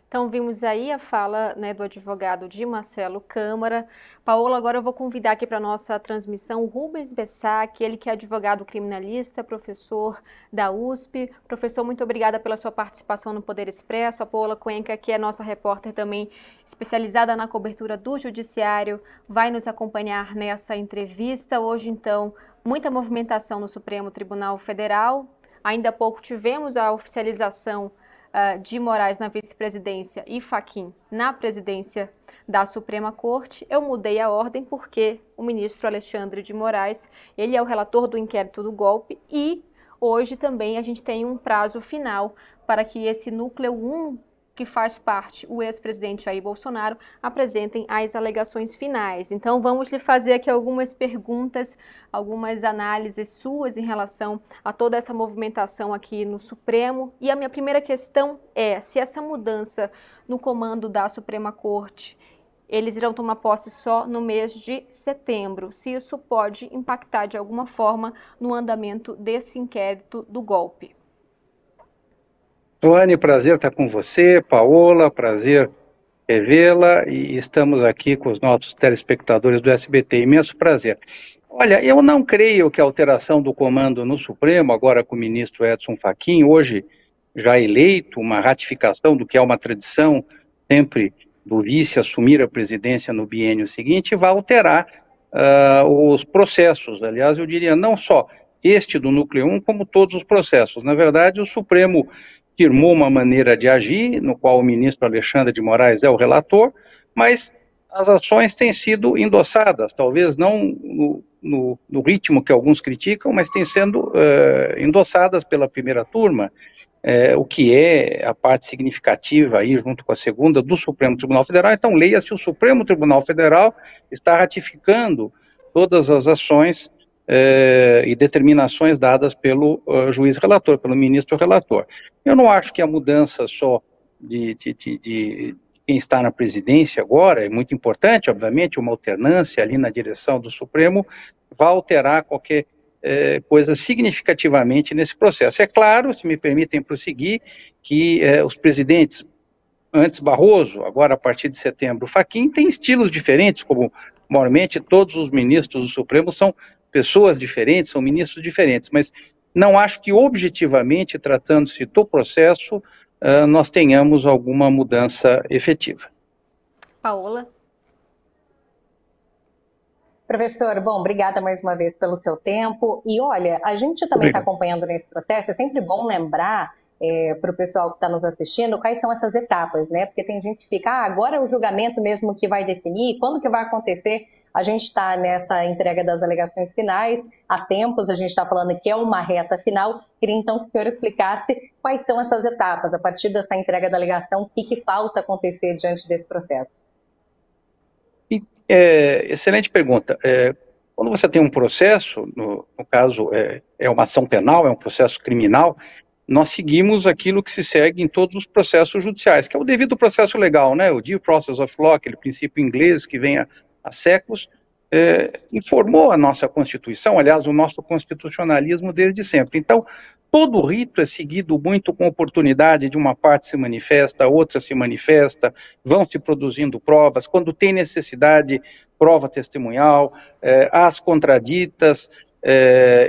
Então, vimos aí a fala, né, do advogado de Marcelo Câmara. Paola, agora eu vou convidar aqui para a nossa transmissão o Rubens Bessac, ele que é advogado criminalista, professor da USP. Professor, muito obrigada pela sua participação no Poder Expresso. A Paola Cuenca, que é nossa repórter também especializada na cobertura do judiciário, vai nos acompanhar nessa entrevista. Hoje, então, muita movimentação no Supremo Tribunal Federal. Ainda há pouco tivemos a oficialização de Moraes na vice-presidência e Fachin na presidência da Suprema Corte. Eu mudei a ordem porque o ministro Alexandre de Moraes, ele é o relator do inquérito do golpe e hoje também a gente tem um prazo final para que esse núcleo 1, que faz parte o ex-presidente Jair Bolsonaro, apresentem as alegações finais. Então vamos lhe fazer aqui algumas perguntas, algumas análises suas em relação a toda essa movimentação aqui no Supremo. E a minha primeira questão é se essa mudança no comando da Suprema Corte, eles irão tomar posse só no mês de setembro, se isso pode impactar de alguma forma no andamento desse inquérito do golpe. Tuane, prazer estar com você, Paola, prazer revê-la, e estamos aqui com os nossos telespectadores do SBT, imenso prazer. Olha, eu não creio que a alteração do comando no Supremo, agora com o ministro Edson Fachin, hoje já eleito, uma ratificação do que é uma tradição sempre do vice assumir a presidência no biênio seguinte, vai alterar os processos. Aliás, eu diria não só este do Núcleo 1, como todos os processos. Na verdade, o Supremo firmou uma maneira de agir, no qual o ministro Alexandre de Moraes é o relator, mas as ações têm sido endossadas, talvez não no ritmo que alguns criticam, mas têm sendo endossadas pela primeira turma, o que é a parte significativa aí, junto com a segunda, do Supremo Tribunal Federal. Então, leia-se, o Supremo Tribunal Federal está ratificando todas as ações e determinações dadas pelo juiz relator, pelo ministro relator. Eu não acho que a mudança só de quem está na presidência agora, é muito importante, obviamente, uma alternância ali na direção do Supremo, vai alterar qualquer coisa significativamente nesse processo. É claro, se me permitem prosseguir, que os presidentes, antes Barroso, agora a partir de setembro Fachin, têm estilos diferentes, como normalmente todos os ministros do Supremo são pessoas diferentes, são ministros diferentes, mas não acho que objetivamente, tratando-se do processo, nós tenhamos alguma mudança efetiva. Paola? Professor, bom, obrigada mais uma vez pelo seu tempo. E olha, a gente também está acompanhando nesse processo, é sempre bom lembrar para o pessoal que está nos assistindo quais são essas etapas, né? Porque tem gente que fica, agora é o julgamento mesmo que vai definir, quando que vai acontecer? A gente está nessa entrega das alegações finais, há tempos a gente está falando que é uma reta final. Queria então que o senhor explicasse quais são essas etapas, a partir dessa entrega da alegação, o que falta acontecer diante desse processo? Excelente pergunta. Quando você tem um processo, no caso é uma ação penal, é um processo criminal, nós seguimos aquilo que se segue em todos os processos judiciais, que é o devido processo legal, né? O due process of law, aquele princípio inglês que vem há séculos, informou a nossa Constituição, aliás, o nosso constitucionalismo desde sempre. Então, todo o rito é seguido muito com oportunidade de uma parte se manifesta, outra se manifesta, vão se produzindo provas, quando tem necessidade, prova testemunhal, as contraditas,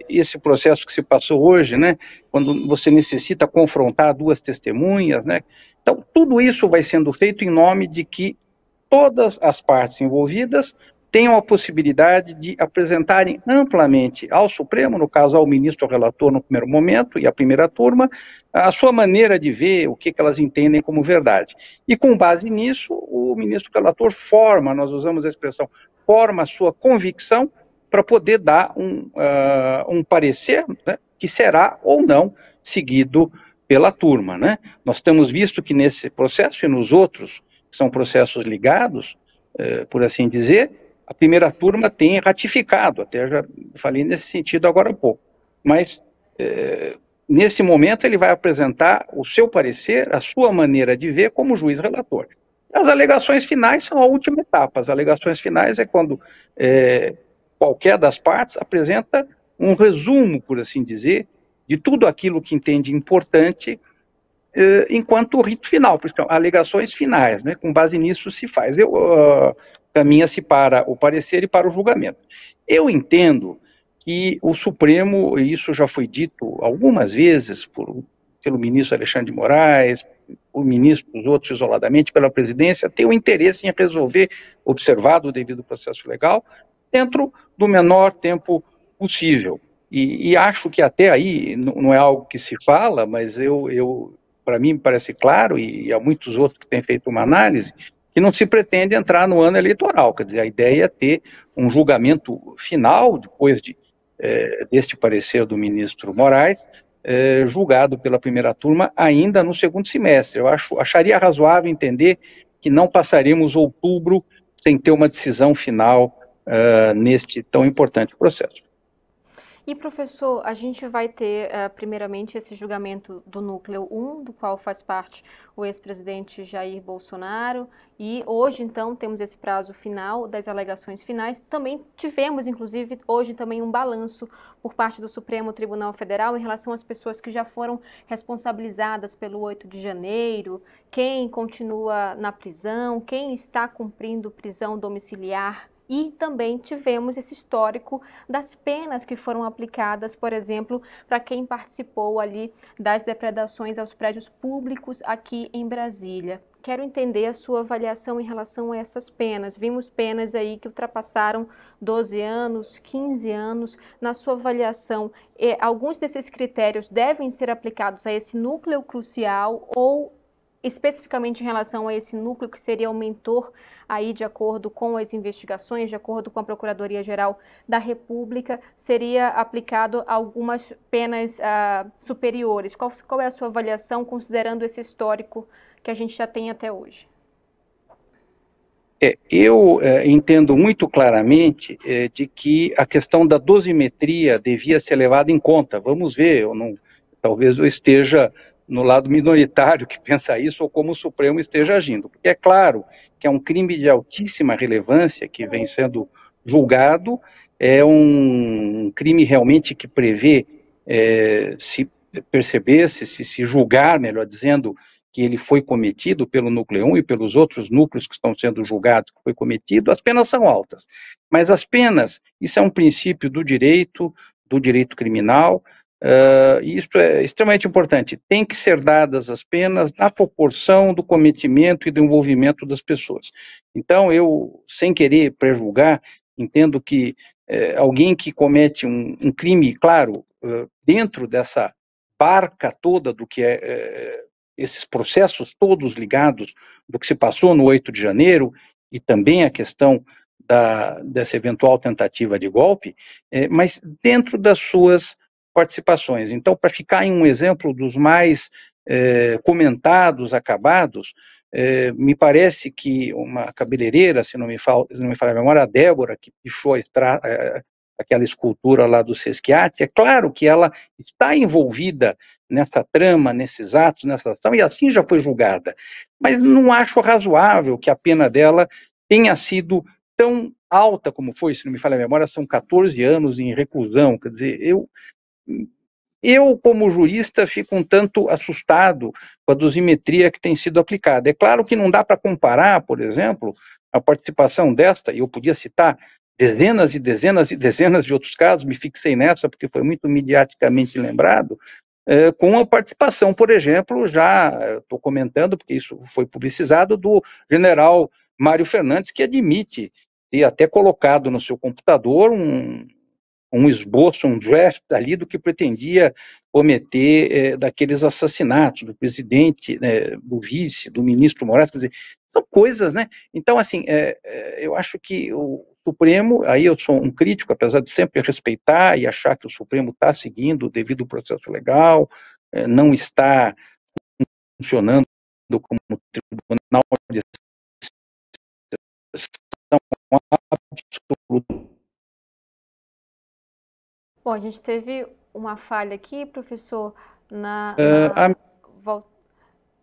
esse processo que se passou hoje, né, quando você necessita confrontar duas testemunhas, né, então tudo isso vai sendo feito em nome de que todas as partes envolvidas tenham a possibilidade de apresentarem amplamente ao Supremo, no caso ao ministro relator no primeiro momento e à primeira turma, a sua maneira de ver, o que elas entendem como verdade. E com base nisso, o ministro relator forma, nós usamos a expressão, forma a sua convicção para poder dar um parecer, né, que será ou não seguido pela turma, né? Nós temos visto que nesse processo e nos outros, que são processos ligados, por assim dizer, a primeira turma tem ratificado, até já falei nesse sentido agora há pouco, mas nesse momento ele vai apresentar o seu parecer, a sua maneira de ver como juiz relator. As alegações finais são a última etapa. As alegações finais é quando qualquer das partes apresenta um resumo, por assim dizer, de tudo aquilo que entende importante enquanto rito final, porque são alegações finais, né? Com base nisso se faz. Caminha-se para o parecer e para o julgamento. Eu entendo que o Supremo, e isso já foi dito algumas vezes pelo ministro Alexandre de Moraes, por ministros, outros isoladamente, pela presidência, tem o interesse em resolver, observado o devido processo legal, dentro do menor tempo possível. E acho que até aí, não é algo que se fala, mas para mim me parece claro, e há muitos outros que têm feito uma análise, que não se pretende entrar no ano eleitoral. Quer dizer, a ideia é ter um julgamento final, depois deste parecer do ministro Moraes, julgado pela primeira turma ainda no segundo semestre. Eu acharia razoável entender que não passaremos outubro sem ter uma decisão final neste tão importante processo. E, professor, a gente vai ter, primeiramente, esse julgamento do Núcleo 1, do qual faz parte o ex-presidente Jair Bolsonaro, e hoje, então, temos esse prazo final das alegações finais. Também tivemos, inclusive, hoje também um balanço por parte do Supremo Tribunal Federal em relação às pessoas que já foram responsabilizadas pelo 8 de janeiro, quem continua na prisão, quem está cumprindo prisão domiciliar. E também tivemos esse histórico das penas que foram aplicadas, por exemplo, para quem participou ali das depredações aos prédios públicos aqui em Brasília. Quero entender a sua avaliação em relação a essas penas. Vimos penas aí que ultrapassaram 12 anos, 15 anos. Na sua avaliação, alguns desses critérios devem ser aplicados a esse núcleo crucial ou especificamente em relação a esse núcleo que seria o mentor aí de acordo com as investigações, de acordo com a Procuradoria-Geral da República, seria aplicado algumas penas superiores. Qual é a sua avaliação considerando esse histórico que a gente já tem até hoje? Eu entendo muito claramente de que a questão da dosimetria devia ser levada em conta. Vamos ver, talvez eu esteja no lado minoritário que pensa isso, ou como o Supremo esteja agindo. Porque é claro que é um crime de altíssima relevância que vem sendo julgado, é um crime realmente que prevê, se percebesse, se julgar, melhor dizendo, que ele foi cometido pelo Núcleo 1 e pelos outros núcleos que estão sendo julgados que foi cometido, as penas são altas. Mas as penas, isso é um princípio do direito criminal, e isso é extremamente importante. Tem que ser dadas as penas na proporção do cometimento e do envolvimento das pessoas. Então, eu, sem querer prejulgar, entendo que alguém que comete um crime, claro, dentro dessa barca toda do que esses processos todos ligados do que se passou no 8 de janeiro e também a questão dessa eventual tentativa de golpe, mas dentro das suas participações. Então, para ficar em um exemplo dos mais comentados, acabados, me parece que uma cabeleireira, se não me falha a memória, a Débora, que pichou aquela escultura lá do Sesquiate, é claro que ela está envolvida nessa trama, nesses atos, nessa ação, e assim já foi julgada. Mas não acho razoável que a pena dela tenha sido tão alta como foi, se não me falha a memória, são 14 anos em reclusão. Quer dizer, eu, como jurista, fico um tanto assustado com a dosimetria que tem sido aplicada. É claro que não dá para comparar, por exemplo, a participação desta, e eu podia citar dezenas e dezenas e dezenas de outros casos, me fixei nessa porque foi muito mediaticamente lembrado, com a participação, por exemplo, já estou comentando, porque isso foi publicizado, do general Mário Fernandes, que admite ter até colocado no seu computador um esboço, um draft ali do que pretendia cometer daqueles assassinatos do presidente, do vice, do ministro Moraes, quer dizer, são coisas, né? Então, assim, eu acho que o Supremo, aí eu sou um crítico, apesar de sempre respeitar e achar que o Supremo está seguindo o devido processo legal, não está funcionando como tribunal de exceção absoluta. Bom, a gente teve uma falha aqui, professor,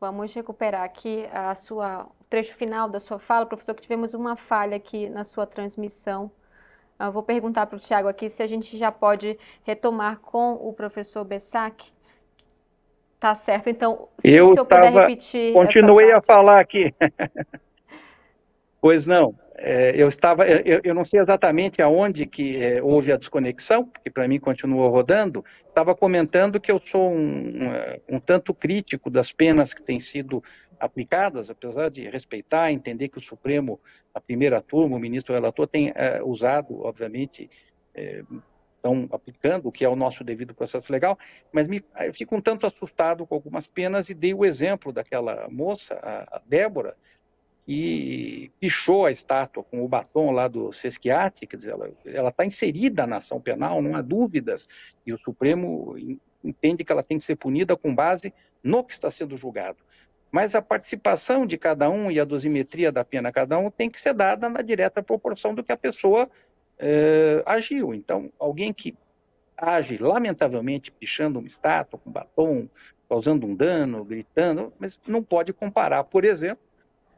Vamos recuperar aqui o trecho final da sua fala, professor, que tivemos uma falha aqui na sua transmissão. Vou perguntar para o Thiago aqui se a gente já pode retomar com o professor Bessac. Tá certo, então, se o senhor puder repetir continuei essa a falar aqui. Pois não, eu não sei exatamente aonde que houve a desconexão, porque para mim continuou rodando. Estava comentando que eu sou um tanto crítico das penas que têm sido aplicadas, apesar de respeitar, entender que o Supremo, a primeira turma, o ministro relator, tem usado, obviamente, estão aplicando, o que é o nosso devido processo legal, mas eu fico um tanto assustado com algumas penas e dei o exemplo daquela moça, a Débora, e pichou a estátua com o batom lá do Sesquiate, quer dizer, ela está inserida na ação penal, não há dúvidas, e o Supremo entende que ela tem que ser punida com base no que está sendo julgado. Mas a participação de cada um e a dosimetria da pena a cada um tem que ser dada na direta proporção do que a pessoa agiu. Então, alguém que age lamentavelmente pichando uma estátua com batom, causando um dano, gritando, mas não pode comparar, por exemplo,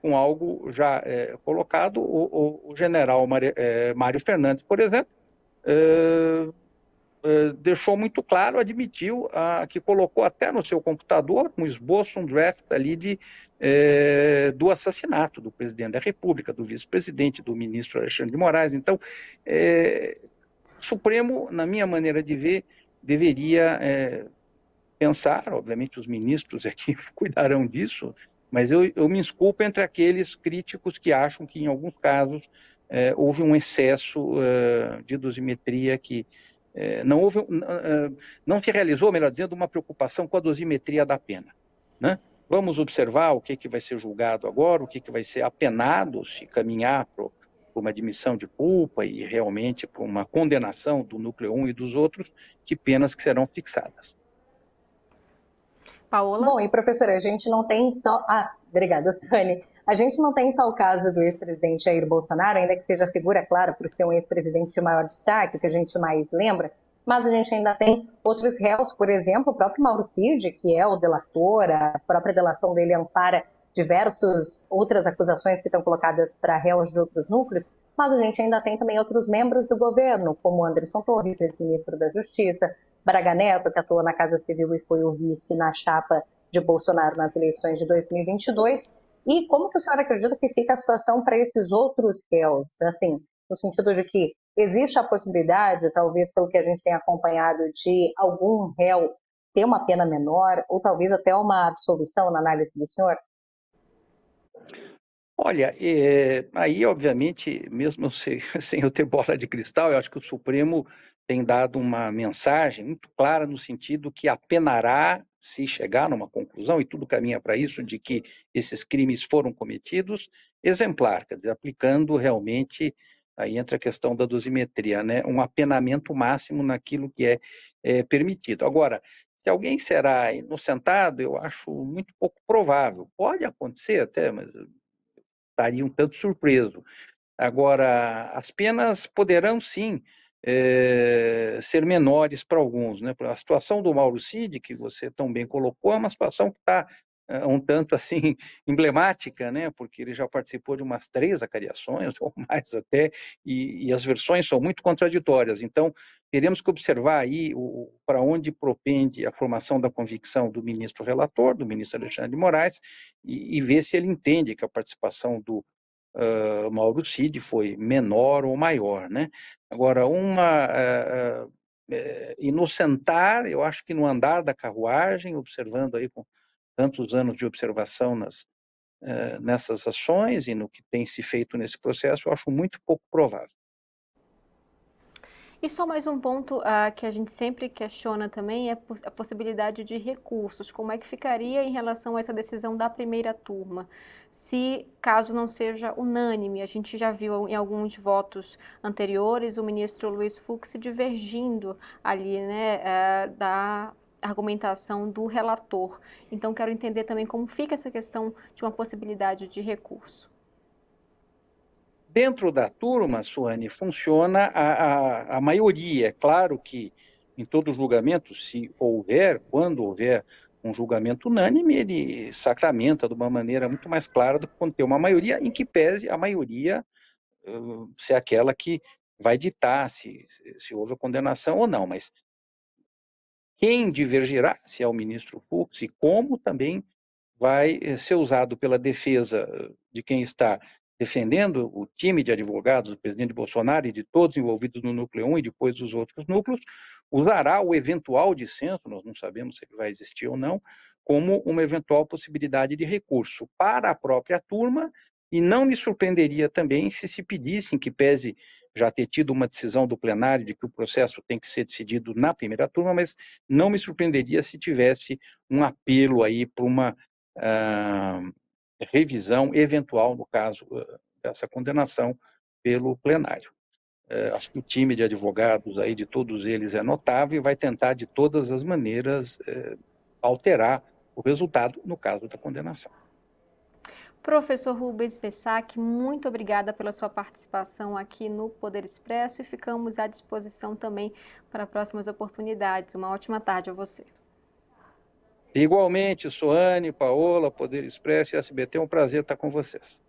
com algo já colocado. O general Mário Fernandes, por exemplo, deixou muito claro, admitiu que colocou até no seu computador um esboço, um draft ali do assassinato do presidente da República, do vice-presidente, do ministro Alexandre de Moraes. Então, o Supremo, na minha maneira de ver, deveria pensar, obviamente os ministros aqui cuidarão disso, mas eu me desculpo entre aqueles críticos que acham que, em alguns casos, houve um excesso de dosimetria que não se realizou, melhor dizendo, uma preocupação com a dosimetria da pena, né? Vamos observar o que vai ser julgado agora, o que vai ser apenado se caminhar para uma admissão de culpa e realmente para uma condenação do núcleo 1 e dos outros, que penas que serão fixadas. Paola? Bom, e professora, a gente não tem só... obrigada, Tânia. A gente não tem só o caso do ex-presidente Jair Bolsonaro, ainda que seja figura, claro, por ser um ex-presidente de maior destaque, que a gente mais lembra, mas a gente ainda tem outros réus, por exemplo, o próprio Mauro Cid, que é o delator, a própria delação dele ampara diversas outras acusações que estão colocadas para réus de outros núcleos, mas a gente ainda tem também outros membros do governo, como Anderson Torres, ex-ministro da Justiça, Braga Neto, que atuou na Casa Civil e foi o vice na chapa de Bolsonaro nas eleições de 2022. E como que o senhor acredita que fica a situação para esses outros réus? Assim, no sentido de que existe a possibilidade, talvez pelo que a gente tem acompanhado, de algum réu ter uma pena menor, ou talvez até uma absolvição na análise do senhor? Olha, aí, obviamente, mesmo sem eu ter bola de cristal, eu acho que o Supremo tem dado uma mensagem muito clara no sentido que apenará se chegar numa conclusão, e tudo caminha para isso, de que esses crimes foram cometidos, exemplar, quer dizer, aplicando realmente, aí entra a questão da dosimetria, né, um apenamento máximo naquilo que é permitido. Agora, se alguém será inocentado, eu acho muito pouco provável. Pode acontecer até, mas estaria um tanto surpreso. Agora, as penas poderão sim ser menores para alguns, né? A situação do Mauro Cid, que você tão bem colocou, é uma situação que está um tanto assim emblemática, né? Porque ele já participou de umas 3 acariações ou mais até, e as versões são muito contraditórias. Então, teremos que observar aí para onde propende a formação da convicção do ministro relator, do ministro Alexandre de Moraes, e ver se ele entende que a participação do Mauro Cid foi menor ou maior, né? Agora, inocentar, eu acho que no andar da carruagem, observando aí com tantos anos de observação nessas ações e no que tem se feito nesse processo, eu acho muito pouco provável. E só mais um ponto que a gente sempre questiona também é a possibilidade de recursos. Como é que ficaria em relação a essa decisão da primeira turma? Se caso não seja unânime, a gente já viu em alguns votos anteriores o ministro Luiz Fux divergindo ali, né, da argumentação do relator. Então, quero entender também como fica essa questão de uma possibilidade de recurso. Dentro da turma, Suane, funciona a maioria. É claro que em todo julgamento, se houver, quando houver um julgamento unânime, ele sacramenta de uma maneira muito mais clara do que quando tem uma maioria, em que pese a maioria ser aquela que vai ditar se houve a condenação ou não. Mas quem divergirá, se é o ministro Fux, e como também vai ser usado pela defesa de quem está defendendo o time de advogados do presidente Bolsonaro e de todos envolvidos no núcleo 1 e depois dos outros núcleos, usará o eventual dissenso, nós não sabemos se ele vai existir ou não, como uma eventual possibilidade de recurso para a própria turma, e não me surpreenderia também se pedissem que pese já ter tido uma decisão do plenário de que o processo tem que ser decidido na primeira turma, mas não me surpreenderia se tivesse um apelo aí para uma revisão eventual, no caso dessa condenação, pelo plenário. Acho que o time de advogados aí, de todos eles, é notável e vai tentar, de todas as maneiras, alterar o resultado no caso da condenação. Professor Rubens Bessac, muito obrigada pela sua participação aqui no Poder Expresso e ficamos à disposição também para próximas oportunidades. Uma ótima tarde a você. Igualmente, Soane, Paola, Poder Expresso e SBT, é um prazer estar com vocês.